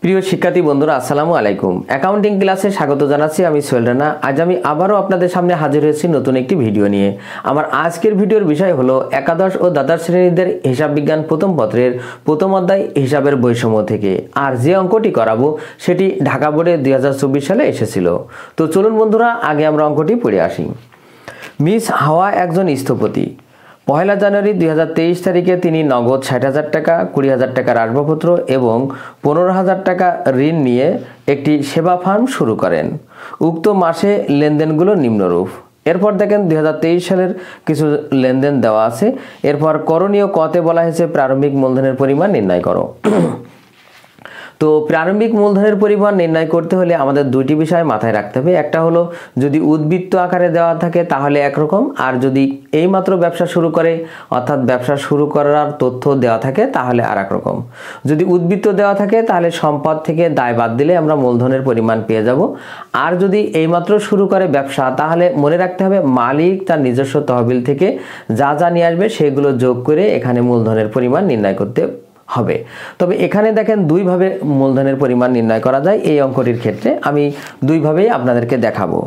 প্রিয় শিক্ষার্থী বন্ধুরা আসসালামু আলাইকুম। অ্যাকাউন্টিং ক্লাসে স্বাগত জানাচ্ছি। আমি সোহেল রানা। আজ আমি আবারও আপনাদের সামনে হাজির হয়েছি নতুন একটি ভিডিও নিয়ে। আমার আজকের ভিডিওর বিষয় হলো একাদশ ও দ্বাদশ শ্রেণীদের হিসাব বিজ্ঞান প্রথম পত্রের প্রথম অধ্যায় হিসাবের বৈষম্য থেকে। আর যে অঙ্কটি করাবো সেটি ঢাকা বোর্ডে 2024 সালে এসেছিল। তো চলুন বন্ধুরা আগে আমরা অঙ্কটি পড়ে আসি। মিস হাওয়া একজন স্থপতি। 1 জানুয়ারি 2023 তারিখে তিনি নগদ 60,000 টাকা, 20,000 টাকার আসবাবপত্র এবং 15,000 টাকা ঋণ নিয়ে একটি সেবা ফার্ম শুরু করেন। উক্ত মাসে লেনদেনগুলো নিম্নরূপ। এরপর দেখেন 2023 সালের কিছু লেনদেন দেওয়া আছে। এরপর করণীয় কতে বলা হয়েছে প্রারম্ভিক মূলধনের পরিমাণ নির্ণয় করো। তো প্রারম্ভিক মূলধনের পরিমাণ নির্ণয় করতে হলে আমাদের দুইটি বিষয় মাথায় রাখতে হবে। একটা হলো যদি উদ্বৃত্ত আকারে দেওয়া থাকে তাহলে একরকম, আর যদি এইমাত্র ব্যবসা শুরু করে অর্থাৎ ব্যবসা শুরু করার তথ্য দেওয়া থাকে তাহলে আর এক রকম। যদি উদ্বৃত্ত দেওয়া থাকে তাহলে সম্পদ থেকে দায় বাদ দিলে আমরা মূলধনের পরিমাণ পেয়ে যাব। আর যদি এইমাত্র শুরু করে ব্যবসা তাহলে মনে রাখতে হবে মালিক তার নিজস্ব তহবিল থেকে যা যা নিয়ে আসবে সেগুলো যোগ করে এখানে মূলধনের পরিমাণ নির্ণয় করতে হবে। তবে এখানে দেখেন দুইভাবে মূলধনের পরিমাণ নির্ণয় করা যায়। এই অঙ্কটির ক্ষেত্রে আমি দুইভাবেই আপনাদেরকে দেখাবো।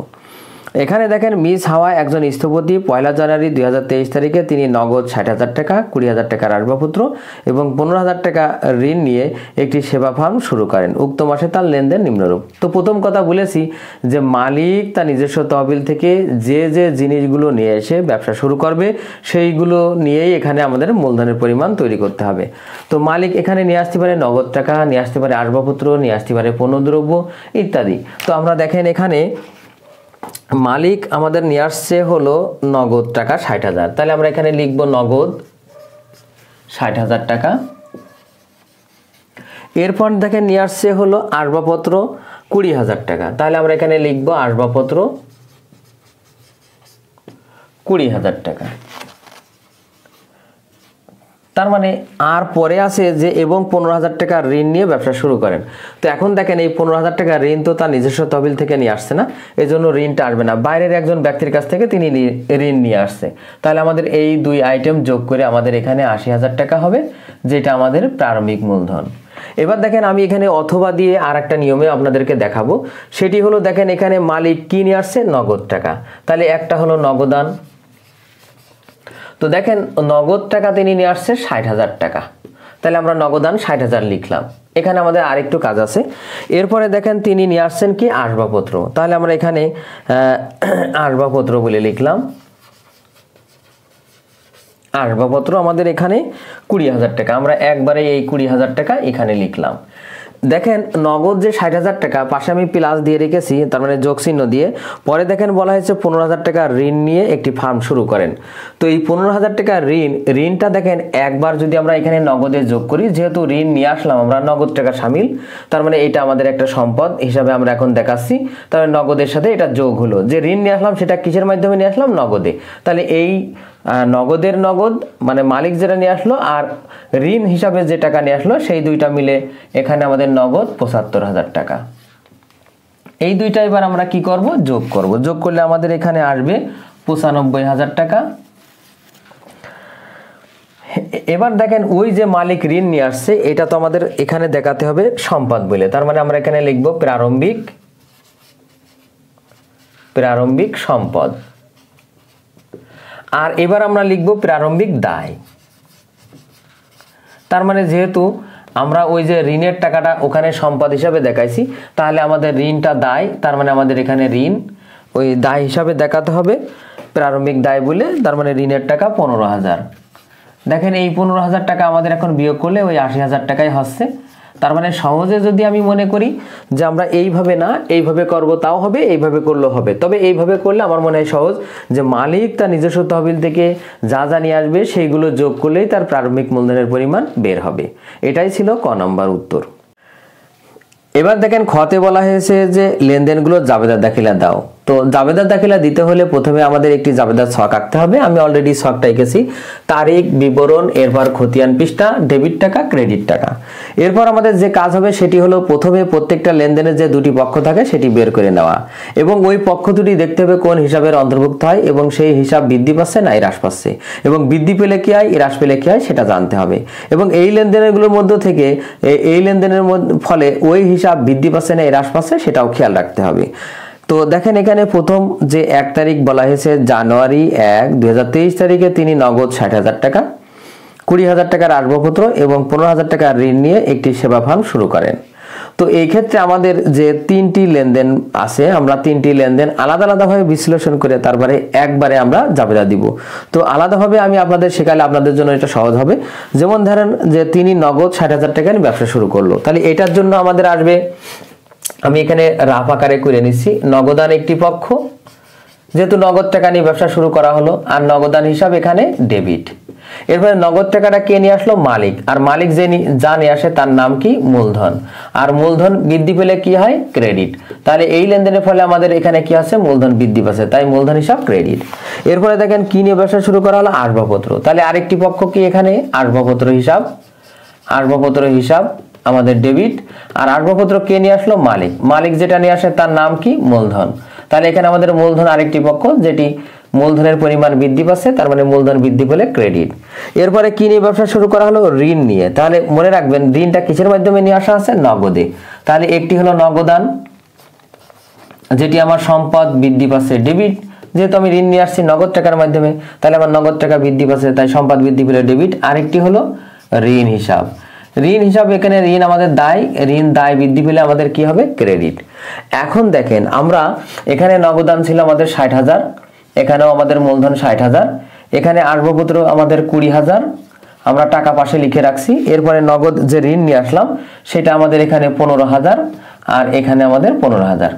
এখানে দেখেন মিস হাওয়া একজন স্থপতি। 1 জানুয়ারি 2023 তারিখে তিনি নগদ 60,000 টাকা, 20,000 টাকার আসবাবপত্র এবং 15,000 টাকা ঋণ নিয়ে একটি সেবা ফার্ম শুরু করেন। উক্ত মাসে তার লেনদেন নিম্নরূপ। তো প্রথম কথা বলেছি যে মালিক তার নিজস্ব তহবিল থেকে যে যে জিনিসগুলো নিয়ে এসে ব্যবসা শুরু করবে সেইগুলো নিয়েই এখানে আমাদের মূলধনের পরিমাণ তৈরি করতে হবে। তো মালিক এখানে নিয়ে আসতে পারে নগদ টাকা, নিয়ে আসতে পারে আসবাবপত্র, নিয়ে আসতে পারে পণ্যদ্রব্য ইত্যাদি। তো আমরা দেখেন এখানে মালিক আমাদের নিয়ে আসছে হলো নগদ টাকা 60,000। তাহলে আমরা এখানে লিখবো নগদ 60,000 টাকা। এরপর দেখেন নিয়ে আসছে হলো আসবাবপত্র 20,000 টাকা। তাহলে আমরা এখানে লিখবো আসবাবপত্র 20,000 টাকা। তার মানে আর পরে আছে যে এবং 15,000 টাকা ঋণ নিয়ে ব্যবসা শুরু করেন। তো এখন দেখেন এই 15,000 টাকা ঋণ তো তার নিজস্ব তহবিল থেকে নিয়ে আসছে না, এই জন্য ঋণটা আসবে না, বাইরের একজন ব্যক্তির কাছ থেকে তিনি ঋণ নিয়ে আসছে। তাহলে আমাদের এই দুই আইটেম যোগ করে আমাদের এখানে 80,000 টাকা হবে, যেটা আমাদের প্রারম্ভিক মূলধন। এবার দেখেন আমি এখানে অথবা দিয়ে আর একটা নিয়মে আপনাদেরকে দেখাবো। সেটি হলো দেখেন এখানে মালিক কি নিয়ে আসছে নগদ টাকা। তাহলে একটা হলো নগদান। তো দেখেন নগদ টাকা তিনি নিয়ে আসছে 60,000 টাকা। তাহলে আমরা নগদান 60,000 লিখলাম। এখানে আমাদের আরেকটু কাজ আছে। এরপরে দেখেন তিনি নিয়ে আসছেন কি আসবাবপত্র। তাহলে আমরা এখানে আসবাবপত্র বলে লিখলাম। আসবাবপত্র আমাদের এখানে 20,000 টাকা। আমরা একবারে এই 20,000 টাকা এখানে লিখলাম। দেখেন নগদ যে 60,000 টাকা পাশে আমি প্লাস দিয়ে রেখেছি, তার মানে যোগ চিহ্ন দিয়ে। পরে দেখেন বলা হয়েছে 15,000 টাকা ঋণ নিয়ে একটি ফার্ম শুরু করেন। তো এই 15,000 টাকা ঋণটা দেখেন একবার যদি আমরা এখানে নগদে যোগ করি, যেহেতু ঋণ নিয়ে আসলাম আমরা নগদ টাকা শামিল, তার মানে এটা আমাদের একটা সম্পদ হিসাবে আমরা এখন দেখাচ্ছি। তাহলে নগদের সাথে এটা যোগ হলো। যে ঋণ নিয়ে আসলাম সেটা কিসের মাধ্যমে নিয়ে আসলাম? নগদে। তাহলে এই নগদের নগদ মানে মালিক যেটা নিয়ে আসলো আর ঋণ হিসাবে যে টাকা নিয়ে আসলো সেই দুইটা মিলে এখানে আমাদের নগদ 75,000 টাকা। এই দুইটা এবার আমরা কি করব? যোগ করব। যোগ করলে আমাদের এখানে আসবে 95,000 টাকা। এবার দেখেন ওই যে মালিক ঋণ নিয়ে আসছে এটা তো আমাদের এখানে দেখাতে হবে সম্পদ বলে, তার মানে আমরা এখানে লিখব প্রারম্ভিক সম্পদ। আর এবার আমরা লিখব প্রারম্ভিক দায়। তার মানে যেহেতু আমরা ওই যে ঋণের টাকাটা ওখানে সম্পদ হিসাবে দেখাইছি, তাহলে আমাদের ঋণটা দায়, তার মানে আমাদের এখানে ঋণ ওই দায় হিসাবে দেখাতে হবে প্রারম্ভিক দায় বলে। তার মানে ঋণের টাকা 15,000। দেখেন এই 15,000 টাকা আমাদের এখন বিয়োগ করলে ওই 80,000 টাকাই হচ্ছে। তার মানে সহজে যদি আমি মনে করি যে আমরা এইভাবে না এইভাবে করব তাও হবে, এইভাবে করলেও হবে। তবে এইভাবে করলে আমার মনে হয় সহজ, যে মালিক তার নিজস্ব তহবিল থেকে যা যা নিয়ে আসবে সেইগুলো যোগ করলেই তার প্রারম্ভিক মূলধনের পরিমাণ বের হবে। এটাই ছিল ক নম্বর উত্তর। এবার দেখেন খতে বলা হয়েছে যে লেনদেনগুলো জাবেদা দাখিলা দাও। তো তো জাবেদা দাখিলা দিতে হলে প্রথমে আমাদের একটি জাবেদার ছক আঁকতে হবে। আমি অলরেডি ছকটা এঁকেছি, তারিখ, বিবরণ, এরপর খতিয়ান পৃষ্ঠা, ডেবিট টাকা, ক্রেডিট টাকা। এরপর আমাদের যে কাজ হবে সেটি হলো প্রথমে প্রত্যেকটা লেনদেনের যে দুটি পক্ষ থাকে সেটি বের করে নেওয়া এবং ওই পক্ষ দুটি দেখতে হবে কোন হিসাবের অন্তর্ভুক্ত হয় এবং সেই হিসাব বৃদ্ধি পাচ্ছে না হ্রাস পাচ্ছে, এবং বৃদ্ধি পেলে কি হয় হ্রাস পেলে কি হয় সেটা জানতে হবে। এবং এই লেনদেনগুলোর মধ্য থেকে এই লেনদেনের ফলে ওই হিসাব বৃদ্ধি পাচ্ছে না হ্রাস পাচ্ছে সেটাও খেয়াল রাখতে হবে। তো দেখেন এখানে প্রথম যে 1 তারিখ বলা হয়েছে জানুয়ারি 1, 2023 তারিখে তিনি নগদ 60,000 টাকা, 20,000 টাকার আসবাবপত্র এবং 15,000 টাকার ঋণ নিয়ে একটি সেবা ফার্ম শুরু করেন। তো এই ক্ষেত্রে আমাদের যে 3টি লেনদেন আছে, আমরা 3টি লেনদেন আলাদা আলাদাভাবে বিশ্লেষণ করে তারপরে একবারে আমরা জাবেদা দিব। তো আলাদাভাবে আমি আপনাদের শেখালে আপনাদের জন্য এটা সহজ হবে। যেমন ধরেন যে তিনি নগদ 60,000 টাকা নিয়ে ব্যবসা শুরু করলো, তাহলে এটার জন্য আমাদের আসবে, আমি এখানে রাফ আকারে করে নিচ্ছি, নগদান একটি পক্ষ, যেহেতু নগদ টাকা নিয়ে ব্যবসা শুরু করা হলো, আর নগদান হিসাব এখানে ডেবিট। এরপরে নগদ টাকাটা কে নিয়ে আসলো? মালিক। আর মালিক যে যা নিয়ে আসে তার নাম কি? মূলধন। আর মূলধন বৃদ্ধি পেলে কি হয়? ক্রেডিট। তাহলে এই লেনদেনের ফলে আমাদের এখানে কি আছে? মূলধন বৃদ্ধি পাচ্ছে, তাই মূলধন হিসাব ক্রেডিট। এরপরে দেখেন কি নিয়ে ব্যবসা শুরু করা হলো? আসবাবপত্র। তাহলে আরেকটি পক্ষ কি এখানে? আসবাবপত্র হিসাব। আসবাবপত্র হিসাব আমাদের ডেবিট। আর আসবাবপত্র কে নিয়ে আসলো? মালিক। মালিক যেটা নিয়ে আসে তার নাম কি? মূলধন। তাহলে এখানে আমাদের মূলধন আরেকটি পক্ষ, যেটি মূলধনের পরিমাণ বৃদ্ধি পাচ্ছে, তার মানে মূলধন বৃদ্ধি পেলে ক্রেডিট। এরপরে কি নিয়ে ব্যবসা শুরু করা হলো? ঋণ নিয়ে। তাহলে মনে রাখবেন ঋণটা কিসের মাধ্যমে নিয়ে আসা আছে? নগদে। তাহলে একটি হলো নগদান, যেটি আমার সম্পদ বৃদ্ধি পাচ্ছে, ডেবিট। যেহেতু আমি ঋণ নিয়ে আসছি নগদ টাকার মাধ্যমে, তাহলে আমার নগদ টাকা বৃদ্ধি পাচ্ছে, তাই সম্পদ বৃদ্ধি পেলে ডেবিট। আরেকটি হলো ঋণ হিসাব। ঋণ হিসাব, এখানে ঋণ আমাদের দায়, ঋণ দায় বৃদ্ধি পেলে আমাদের কি হবে? ক্রেডিট। এখন দেখেন আমরা এখানে নগদান ছিল আমাদের 60,000, এখানেও আমাদের মূলধন 60,000, এখানে আসবাবপত্র আমাদের 20,000, আমরা টাকা পাশে লিখে রাখছি। এরপরে নগদ যে ঋণ নিয়ে আসলাম সেটা আমাদের এখানে 15,000, আর এখানে আমাদের 15,000।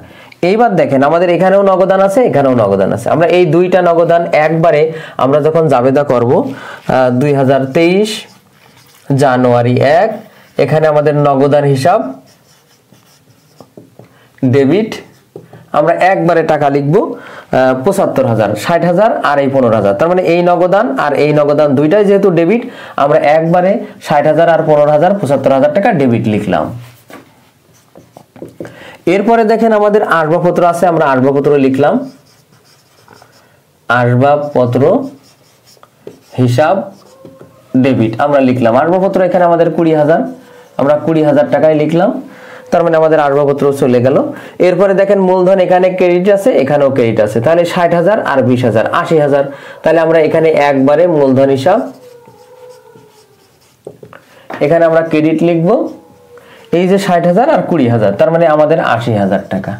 এইবার দেখেন আমাদের এখানেও নগদান আছে, এখানেও নগদান আছে। আমরা এই দুইটা নগদান একবারে আমরা যখন জাবেদা করব 2023 জানুয়ারি 1, এখানে আমাদের নগদান হিসাব ডেবিট, আমরা একবারে টাকা লিখব 75,000, 60,000 আর এই 15,000। তার মানে এই নগদান আর এই নগদান দুইটাই যেহেতু ডেবিট, আমরা একবারে 60,000 আর 15,000 75,000 টাকা ডেবিট লিখলাম। এরপরে দেখেন আমাদের আসবাবপত্র আছে, আমরা আসবাবপত্র লিখলাম, আসবাবপত্র হিসাব ডেবিট আমরা লিখলাম। আসবাবপত্র এখানে আমাদের 20,000, আমরা 20,000 টাকায় লিখলাম, তার মানে আমাদের আসবাবপত্র চলে গেল। এরপরে দেখেন মূলধন এখানে ক্রেডিট আছে, এখানেও ক্রেডিট আছে, তাহলে 60,000 আর 20,000 80,000। তাহলে আমরা এখানে একবারে মূলধন হিসাব, এখানে আমরা ক্রেডিট লিখব, এই যে 60,000 আর 20,000, তার মানে আমাদের 80,000 টাকা।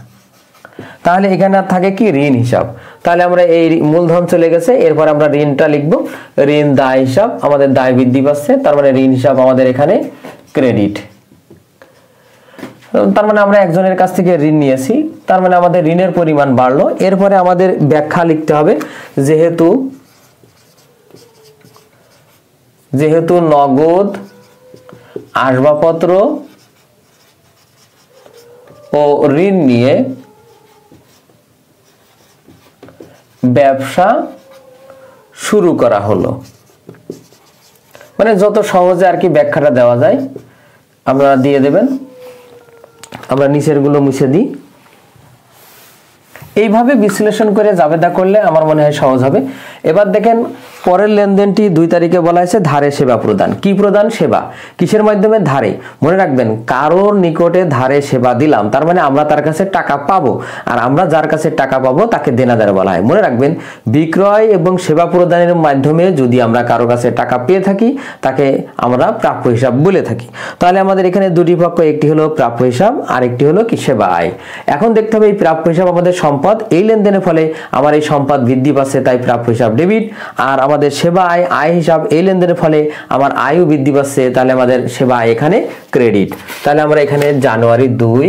তাহলে এখানে থাকে কি? ঋণ হিসাব। তাহলে আমরা এই মূলধন চলে গেছে, এরপর আমরা ঋণটা লিখব, ঋণ দায় হিসাব, আমাদের দায় বৃদ্ধি পাচ্ছে, তার মানে ঋণ হিসাব আমাদের এখানে ক্রেডিট। তার মানে আমরা একজনের কাছ থেকে ঋণ নিয়েছি, তার মানে আমাদের ঋণের পরিমাণ বাড়লো। এরপরে আমাদের ব্যাখ্যা লিখতে হবে, যেহেতু নগদ, আসবাবপত্র ও ঋণ নিয়ে ব্যবসা শুরু করা হলো, মানে যত সহজে আর কি ব্যাখ্যাটা দেওয়া যায় আপনারা দিয়ে দেবেন। আমরা নিচের গুলো মুছে দিই। এইভাবে বিশ্লেষণ করে জাবেদা করলে আমার মনে হয় সহজ হবে। এবার দেখেন পরের লেনদেনটি 2 তারিখে বলা হয়েছে ধারে সেবা প্রদান। কি প্রদান? সেবা। কিসের মাধ্যমে? ধারে। মনে রাখবেন কারোর নিকটে ধারে সেবা দিলাম, তার মানে আমরা তার কাছে টাকা পাবো, আর আমরা যার কাছে টাকা পাবো তাকে দেনাদার বলা হয়। মনে রাখবেন বিক্রয় এবং সেবা প্রদানের মাধ্যমে যদি আমরা কারো কাছে টাকা পেয়ে থাকি তাকে আমরা প্রাপ্য হিসাব বলে থাকি। তাহলে আমাদের এখানে দুটি পক্ষ, একটি হলো প্রাপ্য হিসাব আর একটি হলো কি? সেবা আয়। এখন দেখতে হবে এই প্রাপ্য হিসাব আমাদের সম্পদ, এই লেনদেনের ফলে আমার এই সম্পদ বৃদ্ধি পাচ্ছে, তাই প্রাপ্য হিসাব ডেবিট। আর আমাদের সেবা আয়, আয় হিসাব, এই লেনদেনের ফলে আমার আয়ও বৃদ্ধি পাচ্ছে, তাহলে আমাদের সেবা আয় এখানে ক্রেডিট। তাহলে আমরা এখানে জানুয়ারি 2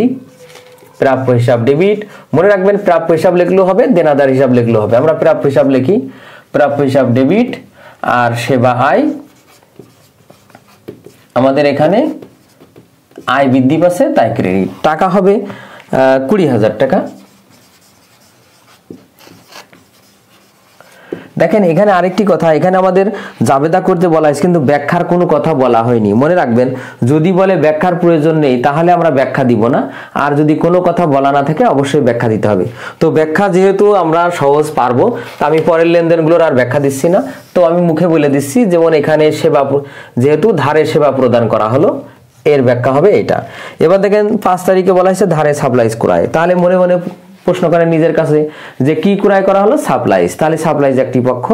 প্রাপ্য হিসাব ডেবিট। মনে রাখবেন প্রাপ্য হিসাব লিখলেও হবে, দেনাদার হিসাব লিখলেও হবে। আমরা প্রাপ্য হিসাব লিখি, প্রাপ্য হিসাব ডেবিট, আর সেবা আয় আমাদের এখানে আয় বৃদ্ধি পাচ্ছে, তাই ক্রেডিট। টাকা হবে 20,000 টাকা। দেখেন এখানে আরেকটি কথা, এখানে আমাদের জাবেদা করতে বলা হয়েছে কিন্তু ব্যাখ্যার কোনো কথা বলা হয়নি। মনে রাখবেন, যদি বলে ব্যাখ্যার প্রয়োজন নেই তাহলে আমরা ব্যাখ্যা দিব না, আর যদি কোনো কথা বলা না থাকে অবশ্যই ব্যাখ্যা দিতে হবে। তো ব্যাখ্যা যেহেতু আমরা সহজ পারবো, তা আমি পরের লেনদেনগুলোর আর ব্যাখ্যা দিচ্ছি না, তো আমি মুখে বলে দিচ্ছি। যেমন এখানে সেবা, যেহেতু ধারে সেবা প্রদান করা হলো, এর ব্যাখ্যা হবে এটা। এবার দেখেন 5 তারিখে বলা হয়েছে ধারে সাপ্লাইজ ক্রয়। তাহলে মনে মনে প্রশ্ন করেন নিজের কাছে যে কি ক্রয় করা হলো? সাপ্লাইজ। তাহলে সাপ্লাইজ একটি পক্ষ।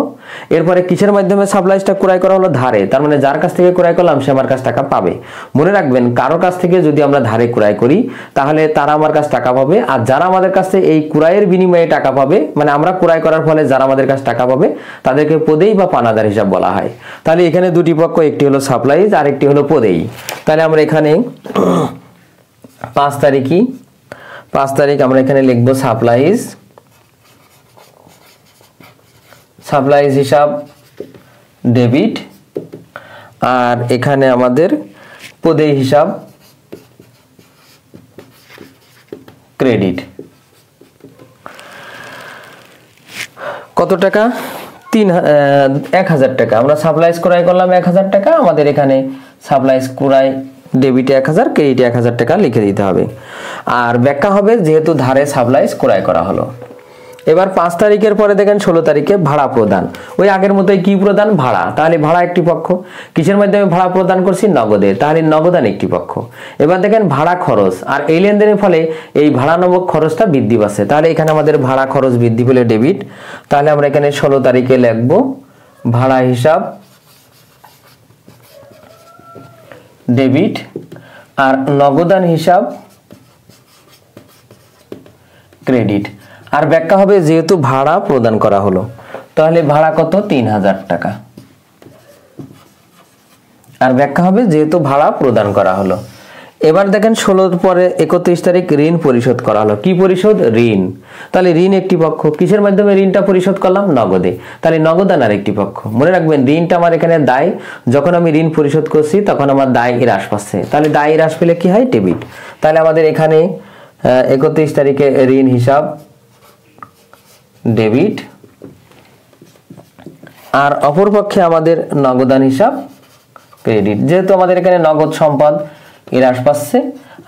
এরপরে কিসের মাধ্যমে সাপ্লাইজটা ক্রয় করা হলো? ধারে। তার মানে যার কাছ থেকে ক্রয় করলাম সে আমার কাছ টাকা পাবে। মনে রাখবেন, কারো কাছ থেকে যদি আমরা ধারে ক্রয় করি তাহলে তারা আমার কাছ টাকা পাবে, আর যারা আমাদের কাছে এই ক্রয়ের বিনিময়ে টাকা পাবে, মানে আমরা ক্রয় করার ফলে যারা আমাদের কাছে টাকা পাবে তাদেরকে পদেই বা পানাদার হিসাব বলা হয়। তাহলে এখানে দুটি পক্ষ, একটি হলো সাপ্লাইজ আর একটি হলো পদেই। তাহলে আমরা এখানে 5 তারিখ আমরা এখানে লিখবো সাপ্লাইজ, সাপ্লাইজ হিসাব ডেবিট, আর এখানে আমাদের পদেই হিসাব ক্রেডিট। কত টাকা? 1000 টাকা। আমরা সাপ্লাইজ ক্রয় করলাম 1000 টাকা, আমাদের এখানে সাপ্লাইজ ক্রয় ডেবিটে 1000, ক্রেডিটে 1000 টাকা লিখে দিতে হবে। আর ব্যাখ্যা হবে যেহেতু ধারে সাপ্লাইজ ক্রয় করা হলো। এবার 5 তারিখের পরে দেখেন 16 তারিখে ভাড়া প্রদান। ওই আগের মতোই কি প্রদান? ভাড়া। তাহলে ভাড়া একটি পক্ষ। কিসের মাধ্যমে ভাড়া প্রদান করছি? নগদে। তাহলে নগদান একটি পক্ষ। এবার দেখেন ভাড়া খরচ, আর এই লেনদেনের ফলে এই ভাড়া নামক খরচটা বৃদ্ধি পাচ্ছে। তাহলে এখানে আমাদের ভাড়া খরচ বৃদ্ধি পেলে ডেবিট। তাহলে আমরা এখানে 16 তারিখে লিখবো ভাড়া হিসাব ডেবিট, আর নগদান হিসাব ক্রেডিট। আর ব্যাখ্যা হবে যেহেতু ভাড়া প্রদান করা হলো, তাহলে ভাড়া কত? 3000 টাকা। আর ব্যাখ্যা হবে যেহেতু ভাড়া প্রদান করা হলো। এবার দেখেন 16 পরে 31 তারিখ ঋণ পরিশোধ করা হলো। কি পরিশোধ? ঋণ। তাহলে ঋণ একটি পক্ষ। কিসের মাধ্যমে ঋণটা পরিশোধ করলাম? নগদে। তাহলে নগদান আর একটি পক্ষ। মনে রাখবেন, ঋণটা আমার এখানে দায়, যখন আমি ঋণ পরিশোধ করছি তখন আমার দায় হ্রাস পাচ্ছে। তাহলে দায় হ্রাস পেলে কি হয়? ডেবিট। তাহলে আমাদের এখানে 31 তারিখে ঋণ হিসাব ডেবিট, আর অপরপক্ষে আমাদের নগদান হিসাব ক্রেডিট। যেহেতু আমাদের এখানে নগদ সম্পদ হ্রাস পাচ্ছে,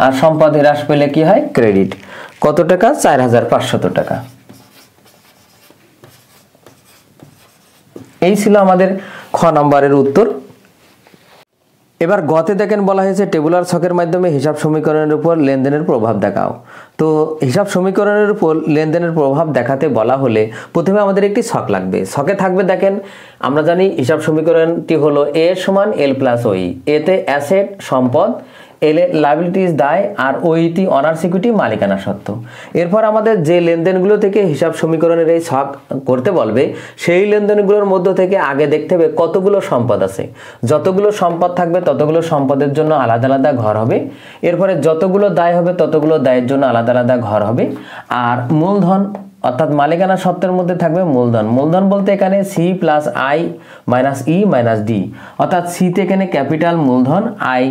আর সম্পদ হ্রাস পেলে কি হয়? ক্রেডিট। কত টাকা? 4500 টাকা। এই ছিল আমাদের খ নম্বরের উত্তর। এবার গতে দেখেন বলা হয়েছে টেবুলার ছকের মাধ্যমে হিসাব সমীকরণের উপর লেনদেনের প্রভাব দেখাও। তো হিসাব সমীকরণের উপর লেনদেনের প্রভাব দেখাতে বলা হলে প্রথমে আমাদের একটি ছক লাগবে। ছকে থাকবে, দেখেন আমরা জানি হিসাব সমীকরণটি হলো এ সমান এল প্লাস ওই। এতে অ্যাসেট সম্পদ, এল এ লায়াবিলিটিস দায়, আর ওইটি অনার সিকিউরিটি মালিকানা সত্ত্ব। এরপর আমাদের যে লেনদেনগুলো থেকে হিসাব সমীকরণের এই ছক করতে বলবে সেই লেনদেনগুলোর মধ্য থেকে আগে দেখতে হবে কতগুলো সম্পদ আছে। যতগুলো সম্পদ থাকবে ততগুলো সম্পদের জন্য আলাদা আলাদা ঘর হবে। এরপরে যতগুলো দায় হবে ততগুলো দায়ের জন্য আলাদা আলাদা ঘর হবে। আর মূলধন অর্থাৎ মালিকানা সত্ত্বের মধ্যে থাকবে মূলধন। মূলধন বলতে এখানে C plus I minus E minus D, অর্থাৎ সিতে এখানে ক্যাপিটাল মূলধন, আই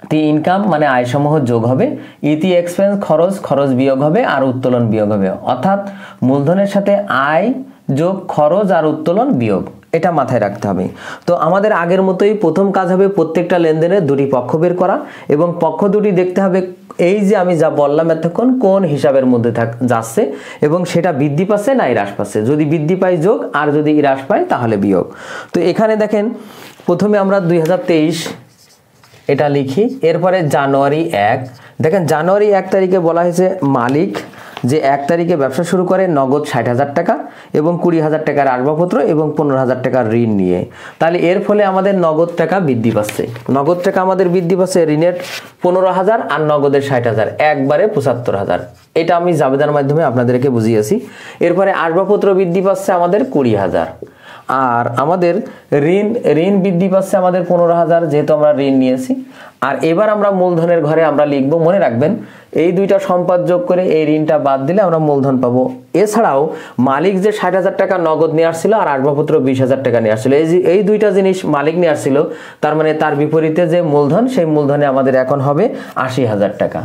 টি ইনকাম মানে আয়সমূহ যোগ হবে, ইতি এক্সপেন্স খরচ, খরচ বিয়োগ হবে, আর উত্তোলন বিয়োগ হবে। অর্থাৎ মূলধনের সাথে আয় যোগ খরচ আর উত্তোলন বিয়োগ, এটা মাথায় রাখতে হবে। তো আমাদের আগের মতোই প্রথম কাজ হবে প্রত্যেকটা লেনদেনের দুটি পক্ষ বের করা, এবং পক্ষ দুটি দেখতে হবে এই যে আমি যা বললাম এতক্ষণ কোন হিসাবের মধ্যে যাচ্ছে এবং সেটা বৃদ্ধি পাচ্ছে না হ্রাস পাচ্ছে। যদি বৃদ্ধি পায় যোগ, আর যদি হ্রাস পায় তাহলে বিয়োগ। তো এখানে দেখেন প্রথমে আমরা 2023 এটা লিখি। এরপরে জানুয়ারি 1, দেখেন জানুয়ারি 1 তারিখে বলা হয়েছে মালিক যে 1 তারিখে ব্যবসা শুরু করে নগদ 60,000 টাকা এবং 20,000 টাকার আসবাবপত্র এবং 15,000 টাকার ঋণ নিয়ে। তাহলে এর ফলে আমাদের নগদ টাকা বৃদ্ধি পাচ্ছে। নগদ টাকা আমাদের বৃদ্ধি পাচ্ছে, ঋণের 15,000 আর নগদের 60,000, একবারে 75,000। এটা আমি জাবেদার মাধ্যমে আপনাদেরকে বুঝিয়েছি। এরপরে আসবাবপত্র বৃদ্ধি পাচ্ছে আমাদের 20,000, আর আমাদের ঋণ বৃদ্ধি পাচ্ছে আমাদের 15,000, যেহেতু আমরা ঋণ নিয়েছি। আর এবার আমরা মূলধনের ঘরে আমরা লিখব, মনে রাখবেন এই দুইটা সম্পদ যোগ করে এই ঋণটা বাদ দিলে আমরা মূলধন পাবো। এছাড়াও মালিক যে 60,000 টাকা নগদ নিয়ে আসছিল আর আসবাবপত্র 20,000 টাকা নিয়ে আসছিল, এই দুইটা জিনিস মালিক নিয়ে আসছিল, তার মানে তার বিপরীতে যে মূলধন, সেই মূলধনে আমাদের এখন হবে 80,000 টাকা।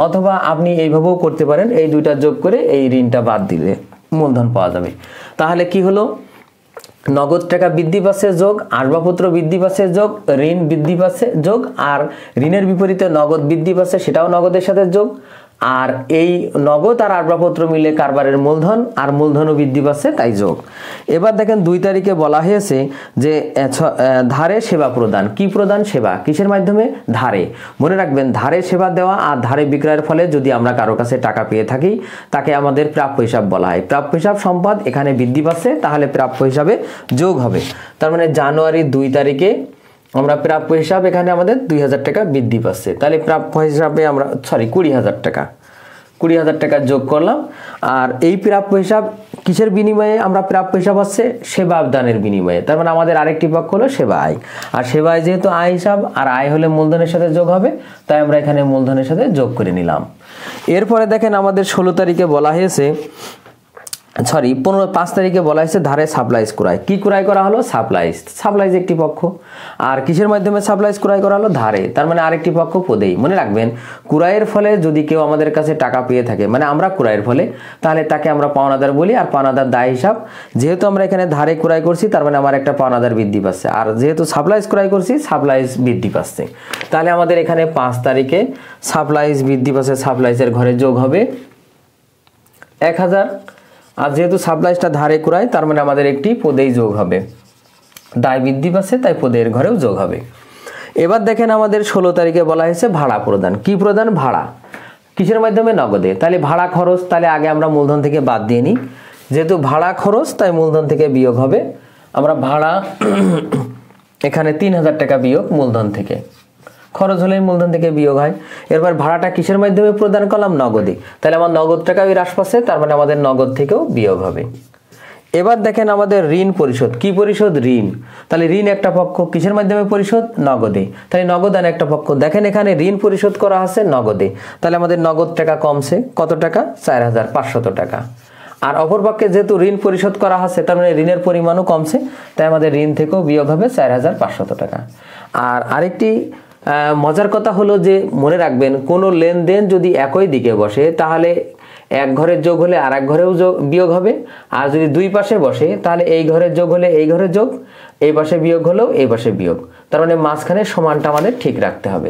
অথবা আপনি এইভাবেও করতে পারেন, এই দুইটা যোগ করে এই ঋণটা বাদ দিলে মূলধন পাওয়া যাবে। তাহলে কি হলো, নগদ টাকা বৃদ্ধি পাচ্ছে যোগ, আসবাবপত্র বৃদ্ধি পাচ্ছে যোগ, ঋণ বৃদ্ধি পাচ্ছে যোগ, আর ঋণের বিপরীতে নগদ বৃদ্ধি পাচ্ছে সেটাও নগদের সাথে যোগ। আর এই নগদ আর আসবাবপত্র মিলে কারবারের মূলধন আর মূলধনও বৃদ্ধি পাচ্ছে তাই যোগ। এবার দেখেন 2 তারিখে বলা হয়েছে যে ধারে সেবা প্রদান। কি প্রদান? সেবা। কিসের মাধ্যমে? ধারে। মনে রাখবেন ধারে সেবা দেওয়া আর ধারে বিক্রয়ের ফলে যদি আমরা কারো কাছে টাকা পেয়ে থাকি তাকে আমাদের প্রাপ্য হিসাব বলা হয়। প্রাপ্য হিসাব সম্পদ এখানে বৃদ্ধি পাচ্ছে, তাহলে প্রাপ্য হিসাবে যোগ হবে। তার মানে জানুয়ারি 2 তারিখে আমরা প্রাপ্য হিসাব এখানে আমাদের 2000 টাকা বৃদ্ধি পাচ্ছে, তাহলে প্রাপ্য হিসাবে আমরা 20,000 টাকা 20,000 টাকা যোগ করলাম। আর এই প্রাপ্য হিসাব কিসের বিনিময়ে আমরা প্রাপ্য হিসাব আসছে? সেবা দানের বিনিময়ে। তার মানে আমাদের আরেকটি পক্ষ হলো সেবা আয়, আর সেবা আয় যেহেতু আয় হিসাব আর আয় হলে মূলধনের সাথে যোগ হবে, তাই আমরা এখানে মূলধনের সাথে যোগ করে নিলাম। এরপরে দেখেন আমাদের 16 তারিখে বলা হয়েছে 5 তারিখে বলা হয়েছে ধারে সাপ্লাইজ ক্রয়। কি ক্রয় করা হলো? সাপ্লাইজ। সাপ্লাইজ একটি পক্ষ, আর কিসের মাধ্যমে সাপ্লাইজ ক্রয় করা হলো? ধারে। তার মানে আরেকটি পক্ষ পদেই। মনে রাখবেন ক্রয়ের ফলে যদি কেউ আমাদের কাছে টাকা পেয়ে থাকে, মানে আমরা ক্রয়ের ফলে, তাহলে তাকে আমরা পাওনাদার বলি। আর পাওনাদার দায় হিসাব, যেহেতু আমরা এখানে ধারে ক্রয় করছি তার মানে আমার একটা পাওনাদার বৃদ্ধি পাচ্ছে, আর যেহেতু সাপ্লাইজ ক্রয় করছি সাপ্লাইজ বৃদ্ধি পাচ্ছে, তাহলে আমাদের এখানে 5 তারিখে সাপ্লাইজ বৃদ্ধি পাচ্ছে, সাপ্লাইজের ঘরে যোগ হবে 1000। আর যেহেতু সাপ্লাইজটা ধারে ক্রয় তার মানে আমাদের একটি পদেই যোগ হবে, দায় বৃদ্ধি পাচ্ছে তাই পদের ঘরেও যোগ হবে। এবার দেখেন আমাদের 16 তারিখে বলা হয়েছে ভাড়া প্রদান। কি প্রদান? ভাড়া। কিসের মাধ্যমে? নগদে। তাহলে ভাড়া খরচ, তাহলে আগে আমরা মূলধন থেকে বাদ দিয়ে নিই, যেহেতু ভাড়া খরচ তাই মূলধন থেকে বিয়োগ হবে। আমরা ভাড়া এখানে 3000 টাকা বিয়োগ মূলধন থেকে, খরচ হলে মূলধন থেকে বিয়োগ হয়। এরপর ভাড়াটা কিসের মাধ্যমে প্রদান করলাম? নগদে। তাহলে আমার নগদ টাকা হ্রাস পাচ্ছে, তার মানে আমাদের নগদ থেকেও বিয়োগ হবে। এবার দেখেন আমাদের ঋণ পরিশোধ। কি পরিশোধ? ঋণ। তাহলে ঋণ একটা পক্ষ, কিসের মাধ্যমে পরিশোধ? নগদে। তাহলে নগদান একটা পক্ষ। দেখেন এখানে ঋণ পরিশোধ করা আছে নগদে, তাহলে আমাদের নগদ টাকা কমছে। কত টাকা? 4500 টাকা। আর অপরপক্ষে যেহেতু ঋণ পরিশোধ করা আছে তার মানে ঋণের পরিমাণও কমছে, তাই আমাদের ঋণ থেকেও বিয়োগ হবে 4500 টাকা। আর আরেকটি মজার কথা হলো যে মনে রাখবেন কোনো লেনদেন যদি একই দিকে বসে তাহলে এক ঘরের যোগ হলে আর এক ঘরেও বিয়োগ হবে, আর যদি দুই পাশে বসে তাহলে এই ঘরের যোগ হলে এই ঘরের যোগ, এই পাশে বিয়োগ হলেও এই পাশে বিয়োগ। তার মানে মাঝখানে সমানটা আমাদের ঠিক রাখতে হবে।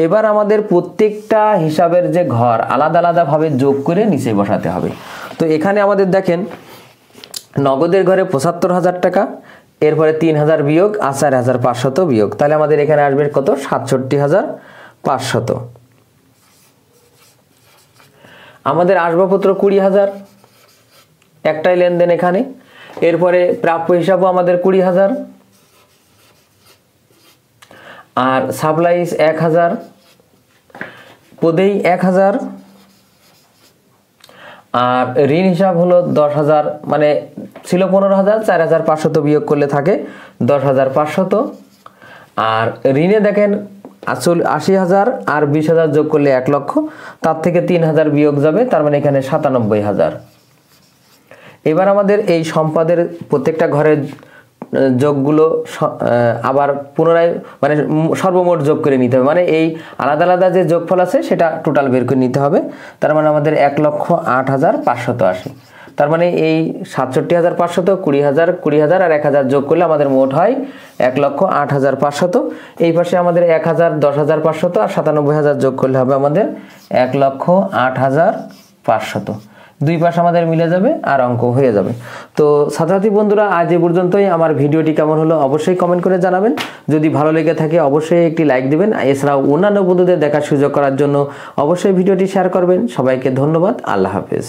এবার আমাদের প্রত্যেকটা হিসাবের যে ঘর আলাদা আলাদাভাবে যোগ করে নিচে বসাতে হবে। তো এখানে আমাদের দেখেন নগদের ঘরে 75,000 টাকা, এরপরে 3000 বিয়োগ আর 4500 বিয়োগ, তাহলে আমাদের এখানে আসবে কত? 67,500। আমাদের আসবাবপত্র 20,000, একটাই লেনদেন এখানে। এরপরে প্রাপ্য হিসাবও আমাদের 20,000, আর সাপ্লাইজ 1000, পদেই 1000, আর ঋণ হিসাব হলো 10,000, মানে ছিল 15,000, 4500 বিয়োগ করলে থাকে 10,500। আর ঋণে দেখেন 80,000 আর 20,000 যোগ করলে 1 লক্ষ, তার থেকে 3,000 বিয়োগ যাবে, তার মানে এখানে 97,000। এবার আমাদের এই সম্পদের প্রত্যেকটা ঘরের যোগগুলো আবার পুনরায় মানে সর্বমোট যোগ করে নিতে হবে, মানে এই আলাদা আলাদা যে যোগফল আছে সেটা টোটাল বের করে নিতে হবে। তার মানে আমাদের 1,08,580। তার মানে এই 67,500, 20,000, 20,000 আর 1,000 যোগ করলে আমাদের মোট হয় 1,08,500। এই পাশে আমাদের 1,000, 10,500 আর 97,000 যোগ করলে হবে আমাদের 1,08,500। দুই পাশ আমাদের মিলে যাবে আর অঙ্ক হয়ে যাবে। তো ছাত্রছাত্রী বন্ধুরা, আজ এ পর্যন্তই। আমার ভিডিওটি কেমন হলো অবশ্যই কমেন্ট করে জানাবেন। যদি ভালো লেগে থাকে অবশ্যই একটি লাইক দিবেন। এছাড়াও অন্যান্য বন্ধুদের দেখার সুযোগ করার জন্য অবশ্যই ভিডিওটি শেয়ার করবেন। সবাইকে ধন্যবাদ। আল্লাহ হাফেজ।